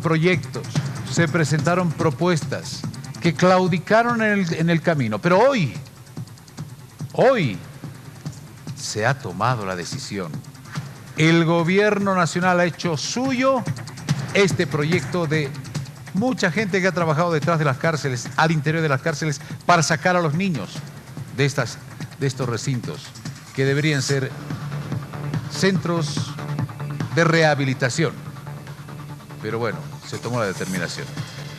proyectos, se presentaron propuestas que claudicaron en el camino. Pero hoy se ha tomado la decisión. El gobierno nacional ha hecho suyo este proyecto de mucha gente que ha trabajado detrás de las cárceles, al interior de las cárceles, para sacar a los niños de estos recintos, que deberían ser centros de rehabilitación. Pero bueno, se tomó la determinación.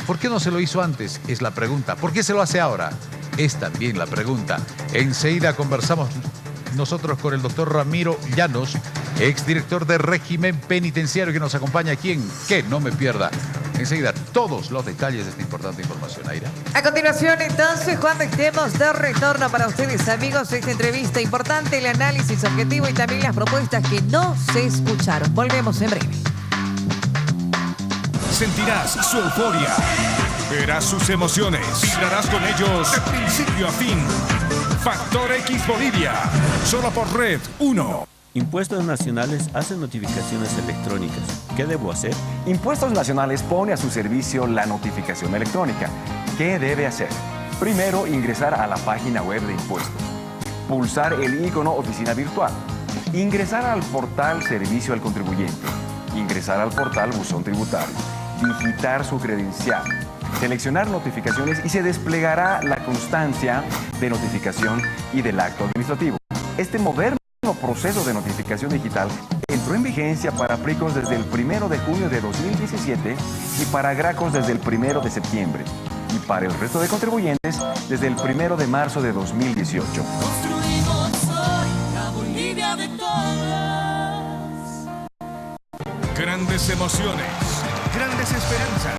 ¿Por qué no se lo hizo antes? Es la pregunta. ¿Por qué se lo hace ahora? Es también la pregunta. Enseguida conversamos nosotros con el doctor Ramiro Llanos, exdirector de régimen penitenciario, que nos acompaña aquí en Que No Me Pierda. Enseguida, todos los detalles de esta importante información. Aira. A continuación, entonces, cuando estemos de retorno para ustedes, amigos, esta entrevista importante, el análisis objetivo y también las propuestas que no se escucharon. Volvemos en breve. Sentirás su euforia, verás sus emociones, vibrarás con ellos de principio a fin. Factor X Bolivia, solo por Red 1. Impuestos Nacionales hace notificaciones electrónicas. ¿Qué debo hacer? Impuestos Nacionales pone a su servicio la notificación electrónica. ¿Qué debe hacer? Primero, ingresar a la página web de impuestos. Pulsar el icono Oficina Virtual. Ingresar al portal Servicio al Contribuyente. Ingresar al portal Buzón Tributario. Digitar su credencial. Seleccionar notificaciones y se desplegará la constancia de notificación y del acto administrativo. Este moderno proceso de notificación digital entró en vigencia para Pricos desde el 1 de junio de 2017 y para Gracos desde el 1 de septiembre. Y para el resto de contribuyentes desde el 1 de marzo de 2018. Construimos hoy la Bolivia de todas. Grandes emociones, grandes esperanzas,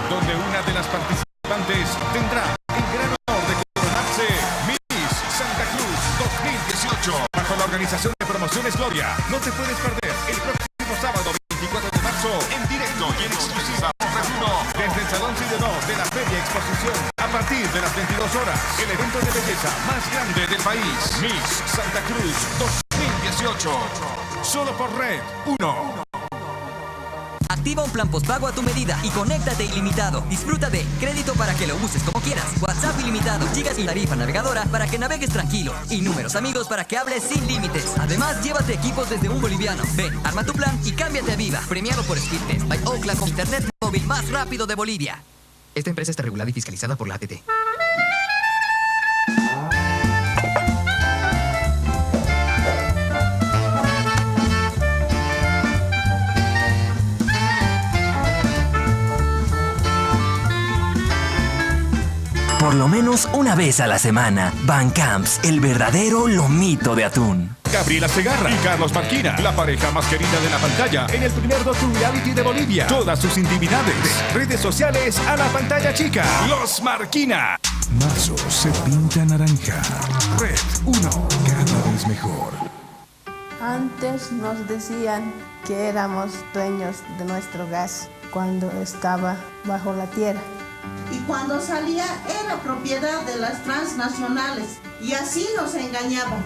donde una de las participantes tendrá el gran honor de coronarse Miss Santa Cruz 2018 bajo la organización de Promociones Gloria. No te puedes perder el próximo sábado 24 de marzo en directo y en exclusiva por Red 1 desde el Salón Ciudadano de la Feria Exposición a partir de las 22 horas. El evento de belleza más grande del país, Miss Santa Cruz 2018, solo por Red 1. Activa un plan postpago a tu medida y conéctate ilimitado. Disfruta de crédito para que lo uses como quieras, WhatsApp ilimitado, gigas y tarifa navegadora para que navegues tranquilo y números amigos para que hables sin límites. Además, llévate equipos desde un boliviano. Ven, arma tu plan y cámbiate a Viva. Premiado por Speedtest by Oakland con internet móvil más rápido de Bolivia. Esta empresa está regulada y fiscalizada por la ATT. Por lo menos una vez a la semana, Bancamps, el verdadero lomito de atún. Gabriela Segarra y Carlos Marquina, la pareja más querida de la pantalla en el primer docu-reality de Bolivia. Todas sus intimidades, redes sociales a la pantalla chica. Los Marquina. Marzo se pinta naranja. Red 1, cada vez mejor. Antes nos decían que éramos dueños de nuestro gas cuando estaba bajo la tierra. Y cuando salía era propiedad de las transnacionales y así nos engañaban.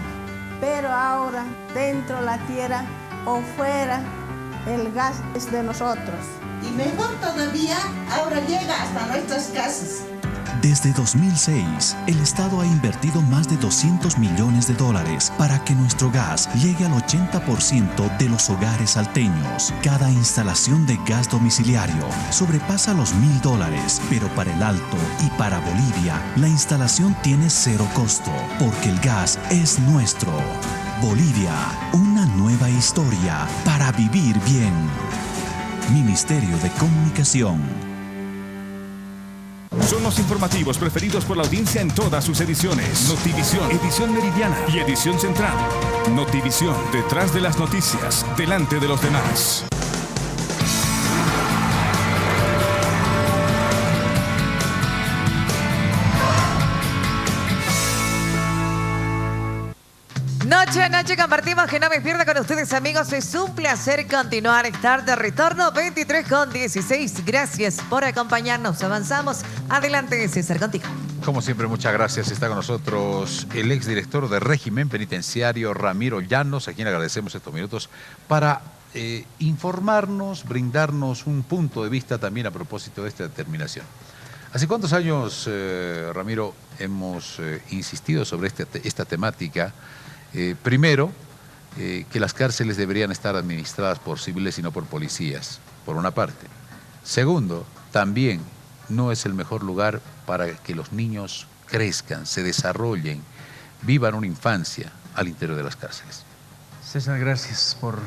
Pero ahora, dentro de la tierra o fuera, el gas es de nosotros. Y mejor todavía, ahora llega hasta nuestras casas. Desde 2006, el Estado ha invertido más de $200 millones para que nuestro gas llegue al 80% de los hogares salteños. Cada instalación de gas domiciliario sobrepasa los $1.000, pero para el Alto y para Bolivia, la instalación tiene cero costo, porque el gas es nuestro. Bolivia, una nueva historia para vivir bien. Ministerio de Comunicación. Son los informativos preferidos por la audiencia en todas sus ediciones. Notivisión, edición meridiana y edición central. Notivisión, detrás de las noticias, delante de los demás. Noche a noche compartimos Que No Me Pierda con ustedes, amigos. Es un placer continuar, estar de retorno 23:16. Gracias por acompañarnos. Avanzamos. Adelante, César, contigo. Como siempre, muchas gracias. Está con nosotros el exdirector de régimen penitenciario, Ramiro Llanos, a quien agradecemos estos minutos para informarnos, brindarnos un punto de vista también a propósito de esta determinación. ¿Hace cuántos años, Ramiro, hemos insistido sobre esta temática? Primero, que las cárceles deberían estar administradas por civiles y no por policías, por una parte. Segundo, también no es el mejor lugar para que los niños crezcan, se desarrollen, vivan una infancia al interior de las cárceles. César, gracias por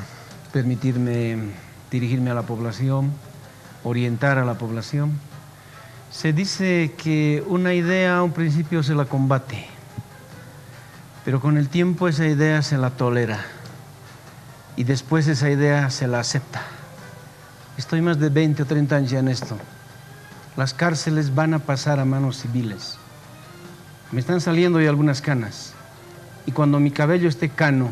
permitirme dirigirme a la población, orientar a la población. Se dice que una idea a un principio se la combate, pero con el tiempo esa idea se la tolera y después esa idea se la acepta. Estoy más de 20 o 30 años ya en esto. Las cárceles van a pasar a manos civiles. Me están saliendo ya algunas canas y cuando mi cabello esté cano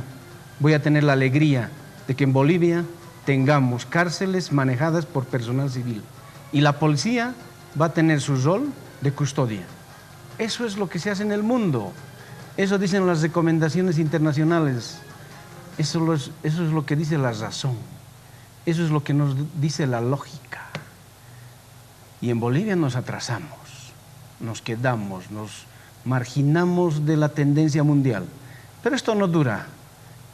voy a tener la alegría de que en Bolivia tengamos cárceles manejadas por personal civil y la policía va a tener su rol de custodia. Eso es lo que se hace en el mundo. Eso dicen las recomendaciones internacionales. Eso es lo que dice la razón. Eso es lo que nos dice la lógica. Y en Bolivia nos atrasamos, nos quedamos, nos marginamos de la tendencia mundial. Pero esto no dura.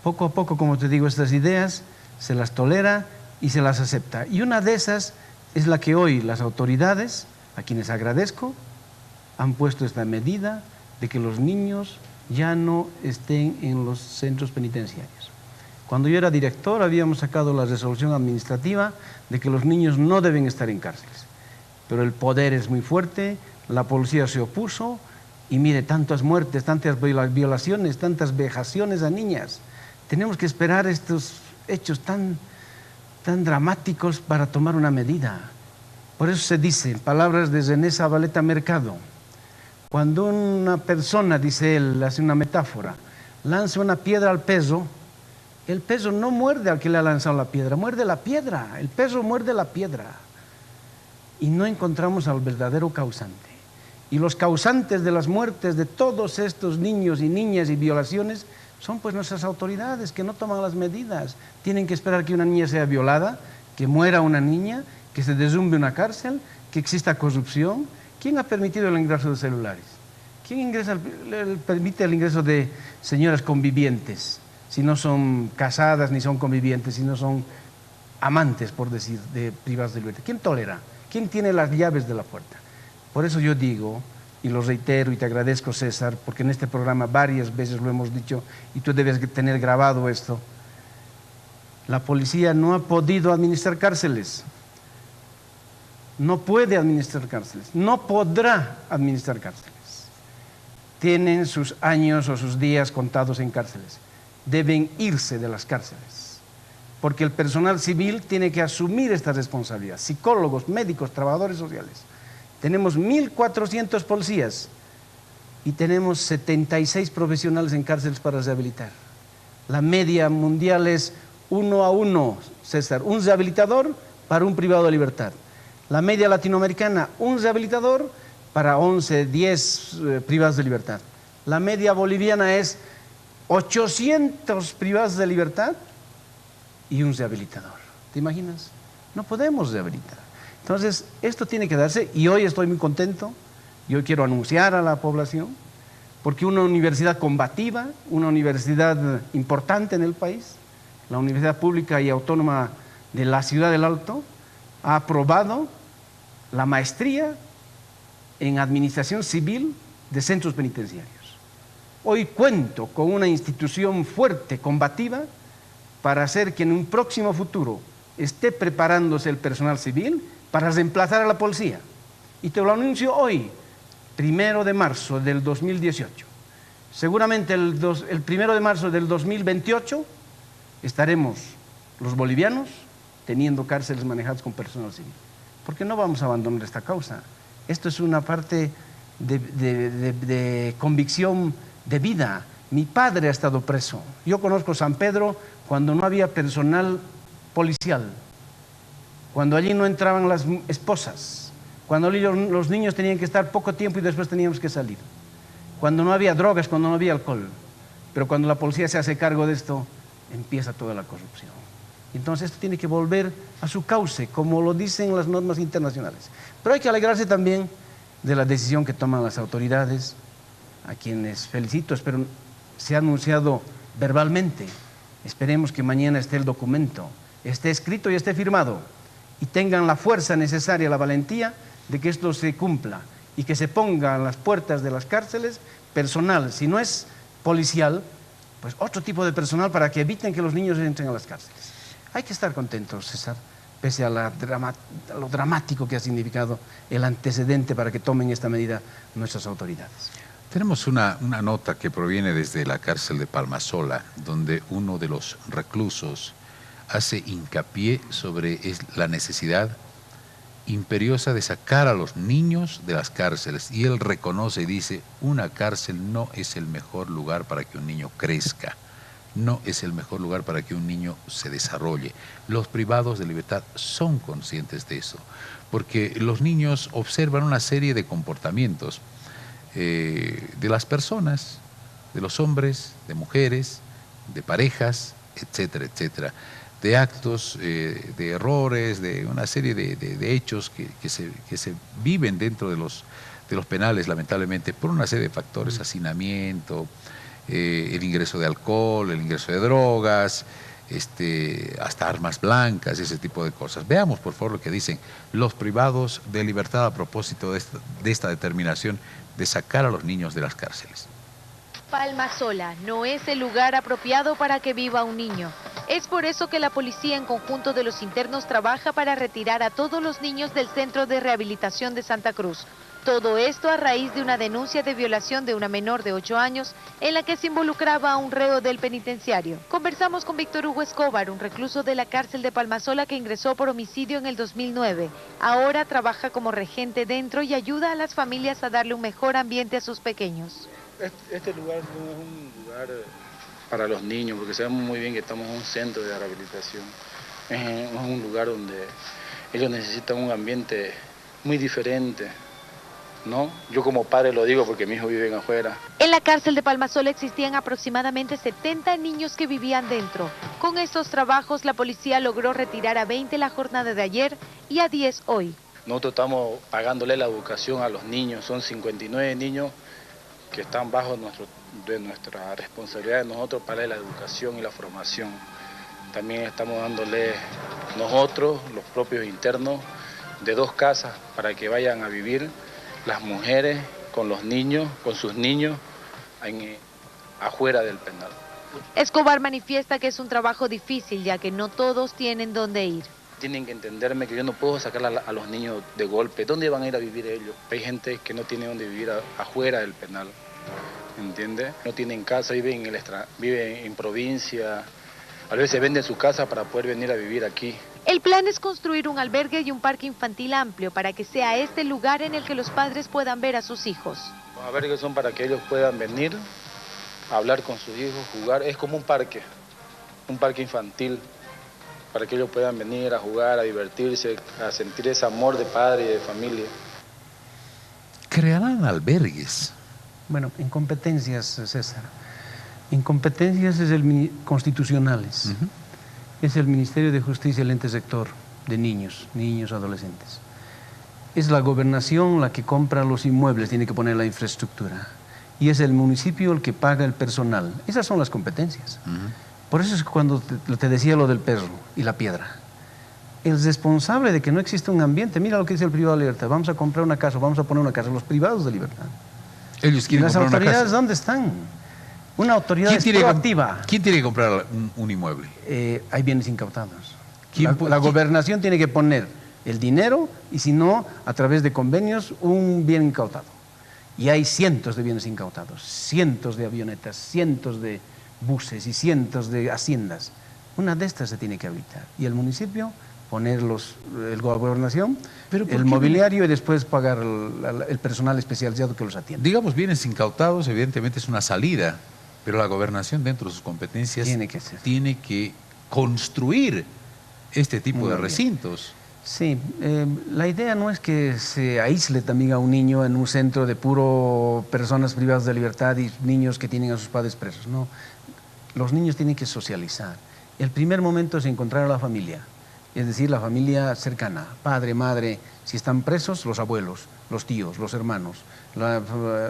Poco a poco, como te digo, estas ideas se las tolera y se las acepta. Y una de esas es la que hoy las autoridades, a quienes agradezco, han puesto esta medida de que los niños ya no estén en los centros penitenciarios. Cuando yo era director habíamos sacado la resolución administrativa de que los niños no deben estar en cárceles. Pero el poder es muy fuerte, la policía se opuso y mire, tantas muertes, tantas violaciones, tantas vejaciones a niñas. Tenemos que esperar estos hechos tan dramáticos para tomar una medida. Por eso se dice, en palabras de René Zabaleta Mercado, cuando una persona, dice él, hace una metáfora, lanza una piedra al perro, el perro no muerde al que le ha lanzado la piedra, muerde la piedra, el perro muerde la piedra. Y no encontramos al verdadero causante. Y los causantes de las muertes de todos estos niños y niñas y violaciones son pues nuestras autoridades que no toman las medidas. Tienen que esperar que una niña sea violada, que muera una niña, que se derrumbe una cárcel, que exista corrupción. ¿Quién ha permitido el ingreso de celulares? ¿Quién permite el ingreso de señoras convivientes? Si no son casadas ni son convivientes, si no son amantes, por decir, de privadas de libertad. ¿Quién tolera? ¿Quién tiene las llaves de la puerta? Por eso yo digo, y lo reitero y te agradezco, César, porque en este programa varias veces lo hemos dicho y tú debes tener grabado esto. La policía no ha podido administrar cárceles. No puede administrar cárceles. No podrá administrar cárceles. Tienen sus años o sus días contados en cárceles. Deben irse de las cárceles. Porque el personal civil tiene que asumir esta responsabilidad. Psicólogos, médicos, trabajadores sociales. Tenemos 1.400 policías y tenemos 76 profesionales en cárceles para rehabilitar. La media mundial es 1 a 1, César, un rehabilitador para un privado de libertad. La media latinoamericana, un rehabilitador para 11, 10 privados de libertad. La media boliviana es 800 privados de libertad y un rehabilitador. ¿Te imaginas? No podemos rehabilitar. Entonces, esto tiene que darse y hoy estoy muy contento. Yo quiero anunciar a la población, porque una universidad combativa, una universidad importante en el país, la Universidad Pública y Autónoma de la Ciudad del Alto, ha aprobado la maestría en Administración Civil de Centros Penitenciarios. Hoy cuento con una institución fuerte, combativa, para hacer que en un próximo futuro esté preparándose el personal civil para reemplazar a la policía. Y te lo anuncio hoy, 1 de marzo del 2018. Seguramente el 1 de marzo del 2028 estaremos los bolivianos teniendo cárceles manejadas con personal civil. Porque no vamos a abandonar esta causa. Esto es una parte de convicción de vida. Mi padre ha estado preso. Yo conozco San Pedro cuando no había personal policial, cuando allí no entraban las esposas, cuando los niños tenían que estar poco tiempo y después teníamos que salir, cuando no había drogas, cuando no había alcohol. Pero cuando la policía se hace cargo de esto, empieza toda la corrupción. Entonces esto tiene que volver a su cauce, como lo dicen las normas internacionales. Pero hay que alegrarse también de la decisión que toman las autoridades, a quienes felicito, espero se ha anunciado verbalmente. Esperemos que mañana esté el documento, esté escrito y esté firmado, y tengan la fuerza necesaria, la valentía de que esto se cumpla y que se ponga a las puertas de las cárceles personal, si no es policial, pues otro tipo de personal para que eviten que los niños entren a las cárceles. Hay que estar contentos, César, pese a lo dramático que ha significado el antecedente para que tomen esta medida nuestras autoridades. Tenemos una nota que proviene desde la cárcel de Palmasola, donde uno de los reclusos hace hincapié sobre la necesidad imperiosa de sacar a los niños de las cárceles. Y él reconoce y dice, una cárcel no es el mejor lugar para que un niño crezca, no es el mejor lugar para que un niño se desarrolle. Los privados de libertad son conscientes de eso, porque los niños observan una serie de comportamientos de las personas, de los hombres, de mujeres, de parejas, etcétera, etcétera, de actos, de errores, de una serie de hechos que se viven dentro de los penales, lamentablemente, por una serie de factores, hacinamiento, el ingreso de alcohol, el ingreso de drogas, hasta armas blancas, ese tipo de cosas. Veamos, por favor, lo que dicen los privados de libertad a propósito de esta determinación de sacar a los niños de las cárceles. Palmasola no es el lugar apropiado para que viva un niño. Es por eso que la policía en conjunto de los internos trabaja para retirar a todos los niños del Centro de Rehabilitación de Santa Cruz. Todo esto a raíz de una denuncia de violación de una menor de 8 años en la que se involucraba a un reo del penitenciario. Conversamos con Víctor Hugo Escobar, un recluso de la cárcel de Palmasola que ingresó por homicidio en el 2009. Ahora trabaja como regente dentro y ayuda a las familias a darle un mejor ambiente a sus pequeños. Este lugar no es un lugar para los niños, porque sabemos muy bien que estamos en un centro de rehabilitación. Es un lugar donde ellos necesitan un ambiente muy diferente, ¿no? Yo como padre lo digo porque mis hijos viven afuera. En la cárcel de Palmasola existían aproximadamente 70 niños que vivían dentro. Con estos trabajos la policía logró retirar a 20 la jornada de ayer y a 10 hoy. Nosotros estamos pagándole la educación a los niños, son 59 niños que están bajo de nuestra responsabilidad de nosotros para la educación y la formación. También estamos dándole nosotros, los propios internos, de 2 casas para que vayan a vivir las mujeres con los niños, con sus niños, afuera del penal. Escobar manifiesta que es un trabajo difícil, ya que no todos tienen dónde ir. Tienen que entenderme que yo no puedo sacar a los niños de golpe. ¿Dónde van a ir a vivir ellos? Hay gente que no tiene dónde vivir afuera del penal, ¿entiendes? No tienen casa, viven en provincia, a veces venden su casa para poder venir a vivir aquí. El plan es construir un albergue y un parque infantil amplio para que sea este el lugar en el que los padres puedan ver a sus hijos. Los albergues son para que ellos puedan venir, a hablar con sus hijos, jugar. Es como un parque infantil, para que ellos puedan venir a jugar, a divertirse, a sentir ese amor de padre y de familia. ¿Crearán albergues? Bueno, en competencias, César. En competencias constitucionales. Es el Ministerio de Justicia el ente sector de niños, adolescentes. Es la gobernación la que compra los inmuebles, tiene que poner la infraestructura. Y es el municipio el que paga el personal. Esas son las competencias. Por eso es cuando te decía lo del perro y la piedra. El responsable de que no exista un ambiente, mira lo que dice el privado de libertad, vamos a comprar una casa, vamos a poner una casa, los privados de libertad. Ellos quieren comprar una casa. ¿Y las autoridades dónde están? Una autoridad proactiva. ¿Quién tiene que comprar un inmueble? Hay bienes incautados. La gobernación tiene que poner el dinero y si no, a través de convenios, un bien incautado. Y hay cientos de bienes incautados, cientos de avionetas, cientos de buses y cientos de haciendas. Una de estas se tiene que habilitar. Y el municipio poner la gobernación, el mobiliario y después pagar el personal especializado que los atiende. Digamos, bienes incautados, evidentemente es una salida, pero la gobernación dentro de sus competencias tiene que construir este tipo de recintos. Sí, la idea no es que se aísle también a un niño en un centro de puro personas privadas de libertad y niños que tienen a sus padres presos, no. Los niños tienen que socializar. El primer momento es encontrar a la familia, es decir, la familia cercana, padre, madre, si están presos, los abuelos, los tíos, los hermanos,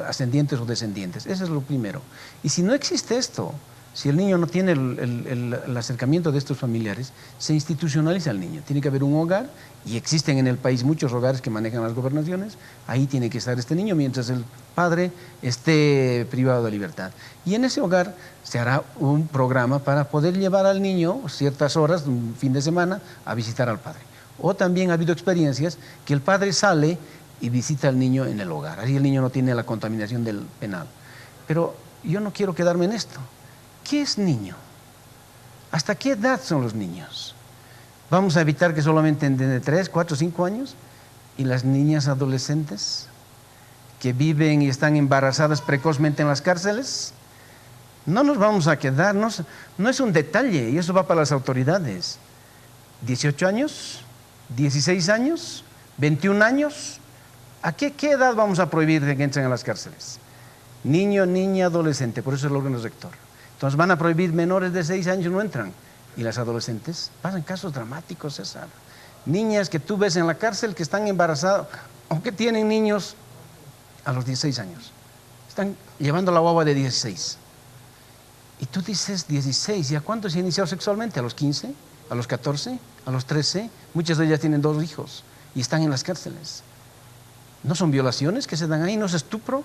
ascendientes o descendientes. Eso es lo primero. Y si no existe esto, si el niño no tiene el acercamiento de estos familiares, se institucionaliza el niño. Tiene que haber un hogar, y existen en el país muchos hogares que manejan las gobernaciones. Ahí tiene que estar este niño mientras el padre esté privado de libertad. Y en ese hogar se hará un programa para poder llevar al niño ciertas horas, un fin de semana, a visitar al padre. O también ha habido experiencias que el padre sale y visita al niño en el hogar. Así el niño no tiene la contaminación del penal. Pero yo no quiero quedarme en esto. ¿Qué es niño? ¿Hasta qué edad son los niños? ¿Vamos a evitar que solamente de 3, 4, 5 años? ¿Y las niñas adolescentes que viven y están embarazadas precozmente en las cárceles? No nos vamos a quedar, no es un detalle, y eso va para las autoridades. 18 años, 16 años, 21 años. ¿A qué edad vamos a prohibir de que entren a las cárceles? Niño, niña, adolescente, por eso el órgano rector. Entonces van a prohibir menores de 6 años, no entran. Y las adolescentes pasan casos dramáticos, César. Niñas que tú ves en la cárcel que están embarazadas, aunque tienen niños a los 16 años. Están llevando la guagua de 16. Y tú dices 16, ¿y a cuántos se ha iniciado sexualmente? ¿A los 15? ¿A los 14? ¿A los 13? Muchas de ellas tienen 2 hijos y están en las cárceles. ¿No son violaciones que se dan ahí? ¿No es estupro?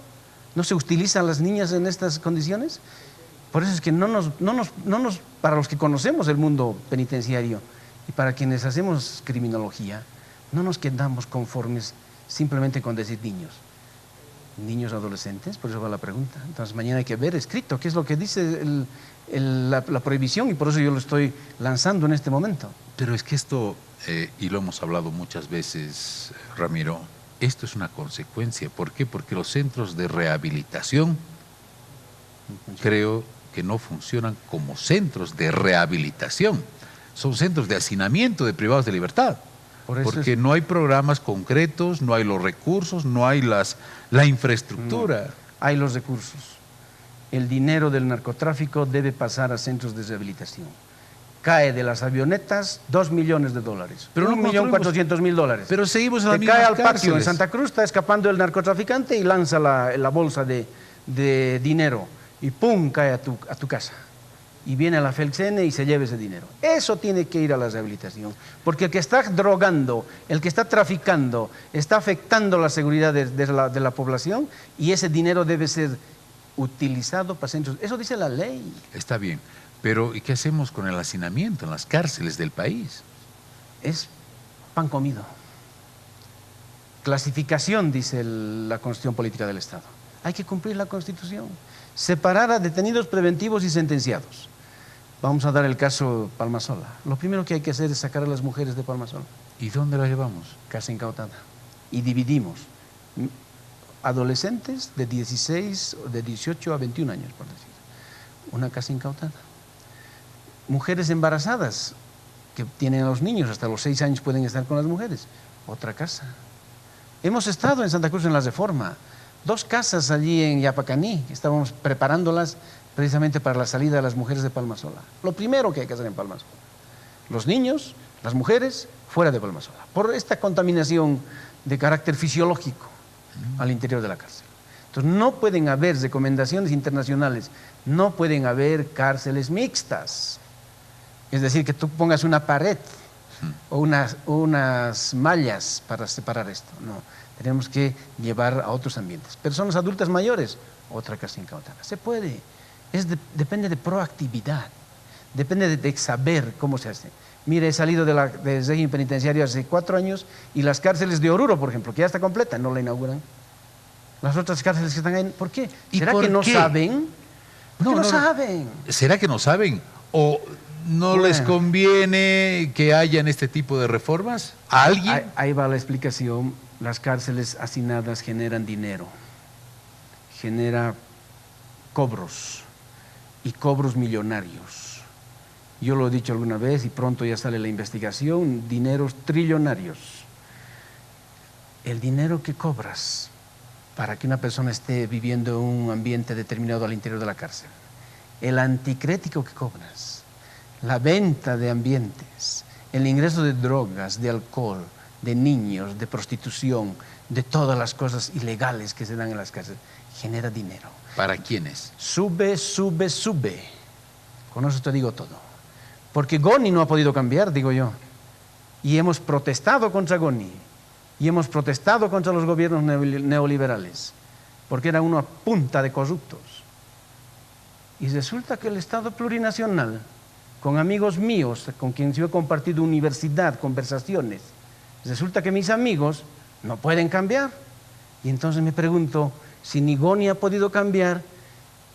¿No se utilizan las niñas en estas condiciones? Por eso es que para los que conocemos el mundo penitenciario y para quienes hacemos criminología, no nos quedamos conformes simplemente con decir niños. Niños adolescentes, por eso va la pregunta. Entonces mañana hay que ver escrito qué es lo que dice la prohibición, y por eso yo lo estoy lanzando en este momento. Pero es que esto, y lo hemos hablado muchas veces, Ramiro, esto es una consecuencia. ¿Por qué? Porque los centros de rehabilitación creo que no funcionan como centros de rehabilitación. Son centros de hacinamiento de privados de libertad. Porque no hay programas concretos, no hay los recursos, no hay la infraestructura. Hay los recursos. El dinero del narcotráfico debe pasar a centros de rehabilitación. Cae de las avionetas $2 millones. Pero $1.400.000. Pero seguimos en las mismas cae al patio cárceles. en Santa Cruz, está escapando el narcotraficante y lanza la bolsa de dinero. Y ¡pum!, cae a tu casa. Y viene a la FELCN y se lleva ese dinero. Eso tiene que ir a la rehabilitación. Porque el que está drogando, el que está traficando, está afectando la seguridad de la población, y ese dinero debe ser utilizado para centros. Eso dice la ley. Está bien, pero ¿y qué hacemos con el hacinamiento en las cárceles del país? Es pan comido. Clasificación, dice la Constitución Política del Estado. Hay que cumplir la Constitución. Separar a detenidos preventivos y sentenciados. Vamos a dar el caso Palmasola. Lo primero que hay que hacer es sacar a las mujeres de Palmasola. ¿Y dónde las llevamos? Casa incautada. Y dividimos. Adolescentes de 18 a 21 años, por decir. Una casa incautada. Mujeres embarazadas que tienen a los niños, hasta los 6 años pueden estar con las mujeres. Otra casa. Hemos estado en Santa Cruz en la Reforma. 2 casas allí en Yapacaní, estábamos preparándolas precisamente para la salida de las mujeres de Palmasola. Lo primero que hay que hacer en Palmasola. Los niños, las mujeres, fuera de Palmasola. Por esta contaminación de carácter fisiológico al interior de la cárcel. Entonces no pueden haber recomendaciones internacionales, no pueden haber cárceles mixtas. Es decir, que tú pongas una pared o unas mallas para separar esto. No. Tenemos que llevar a otros ambientes. Personas adultas mayores, otra casa incautada. Se puede. Depende de proactividad. Depende de saber cómo se hace. Mire, he salido del régimen penitenciario hace 4 años y las cárceles de Oruro, por ejemplo, que ya está completa, no la inauguran. Las otras cárceles que están ahí, ¿por qué? ¿Será que no saben? ¿Por qué no saben? ¿Será que no saben? ¿O no les conviene que hayan este tipo de reformas? ¿A alguien? Ahí va la explicación. Las cárceles hacinadas generan dinero, genera cobros, y cobros millonarios. Yo lo he dicho alguna vez y pronto ya sale la investigación, dineros trillonarios. El dinero que cobras para que una persona esté viviendo en un ambiente determinado al interior de la cárcel, el anticrético que cobras, la venta de ambientes, el ingreso de drogas, de alcohol, de niños, de prostitución, de todas las cosas ilegales que se dan en las cárceles, genera dinero. ¿Para quiénes? Sube. Con eso te digo todo. Porque Goni no ha podido cambiar, digo yo. Y hemos protestado contra Goni. Y hemos protestado contra los gobiernos neoliberales. Porque era una punta de corruptos. Y resulta que el Estado plurinacional, con amigos míos, con quienes yo he compartido universidad, conversaciones, resulta que mis amigos no pueden cambiar. Y entonces me pregunto, si ni Goni ha podido cambiar,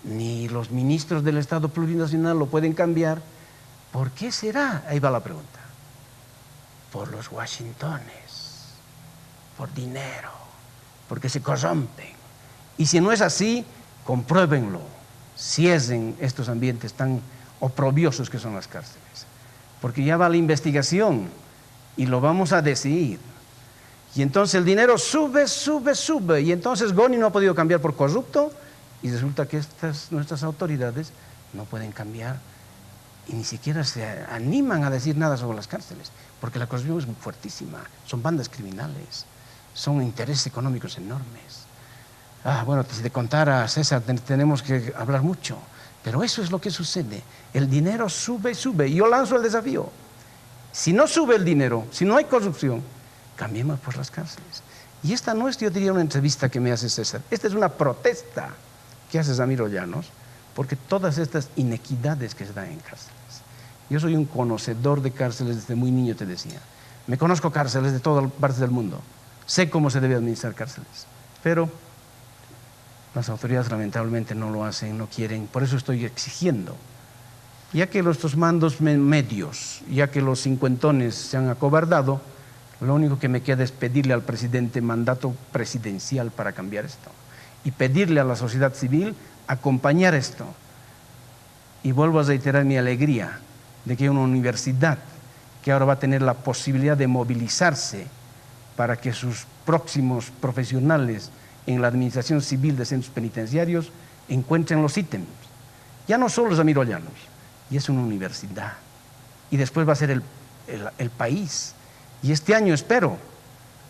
ni los ministros del Estado plurinacional lo pueden cambiar, ¿por qué será? Ahí va la pregunta. Por los Washingtones, por dinero, porque se corrompen. Y si no es así, compruébenlo, cierren estos ambientes tan oprobiosos que son las cárceles. Porque ya va la investigación y lo vamos a decidir. Y entonces el dinero sube, y entonces Goni no ha podido cambiar por corrupto, y resulta que nuestras autoridades no pueden cambiar y ni siquiera se animan a decir nada sobre las cárceles, porque la corrupción es muy fuertísima, son bandas criminales, son intereses económicos enormes. Bueno, si te contara, César, tenemos que hablar mucho, pero eso es lo que sucede. El dinero sube, y yo lanzo el desafío. Si no sube el dinero, si no hay corrupción, cambiemos por las cárceles. Y esta no es, yo diría, una entrevista que me hace César, esta es una protesta que hace Ramiro Llanos, porque todas estas inequidades que se dan en cárceles. Yo soy un conocedor de cárceles desde muy niño, te decía. Me conozco cárceles de todas partes del mundo. Sé cómo se debe administrar cárceles. Pero las autoridades lamentablemente no lo hacen, no quieren. Por eso estoy exigiendo, ya que nuestros mandos medios, ya que los cincuentones se han acobardado, lo único que me queda es pedirle al presidente mandato presidencial para cambiar esto. Y pedirle a la sociedad civil acompañar esto. Y vuelvo a reiterar mi alegría de que hay una universidad que ahora va a tener la posibilidad de movilizarse para que sus próximos profesionales en la administración civil de centros penitenciarios encuentren los ítems. Ya no solo Ramiro Llanos, y es una universidad. Y después va a ser el país. Y este año espero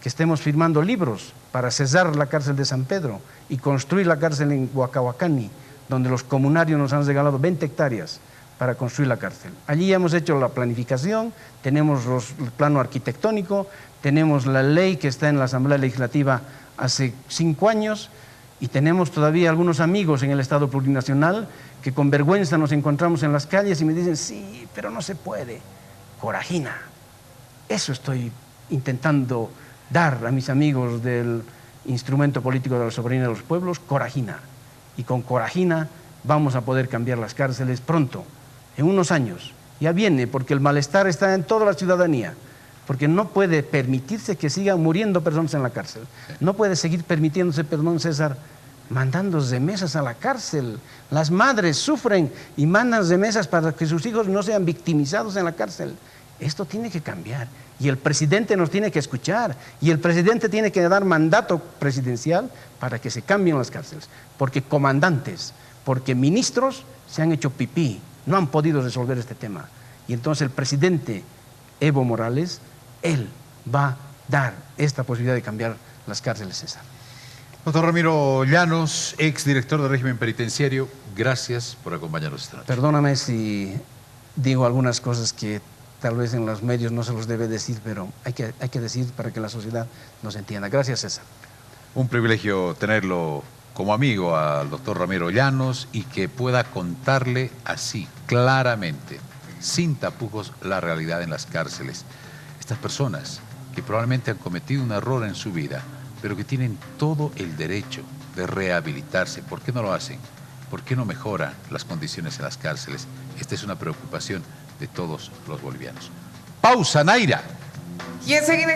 que estemos firmando libros para cesar la cárcel de San Pedro y construir la cárcel en Huacahuacani, donde los comunarios nos han regalado 20 hectáreas para construir la cárcel. Allí ya hemos hecho la planificación, tenemos el plano arquitectónico, tenemos la ley que está en la Asamblea Legislativa hace 5 años y tenemos todavía algunos amigos en el Estado plurinacional que con vergüenza nos encontramos en las calles y me dicen, sí, pero no se puede. Corajina. Eso estoy intentando dar a mis amigos del instrumento político de la soberanía de los pueblos, corajina. Y con corajina vamos a poder cambiar las cárceles pronto, en unos años. Ya viene, porque el malestar está en toda la ciudadanía, porque no puede permitirse que sigan muriendo personas en la cárcel. No puede seguir permitiéndose, perdón César, mandando remesas a la cárcel. Las madres sufren y mandan remesas para que sus hijos no sean victimizados en la cárcel. Esto tiene que cambiar y el presidente nos tiene que escuchar y el presidente tiene que dar mandato presidencial para que se cambien las cárceles, porque comandantes, porque ministros se han hecho pipí, no han podido resolver este tema. Y entonces el presidente Evo Morales, él va a dar esta posibilidad de cambiar las cárceles, César. Doctor Ramiro Llanos, exdirector del régimen penitenciario, gracias por acompañarnos esta noche. Perdóname si digo algunas cosas que tal vez en los medios no se los debe decir, pero hay que decir para que la sociedad nos entienda. Gracias, César. Un privilegio tenerlo como amigo al doctor Ramiro Llanos y que pueda contarle así, claramente, sin tapujos, la realidad en las cárceles. Estas personas que probablemente han cometido un error en su vida, pero que tienen todo el derecho de rehabilitarse. ¿Por qué no lo hacen? ¿Por qué no mejoran las condiciones en las cárceles? Esta es una preocupación de todos los bolivianos. Pausa, Naira. Y enseguida...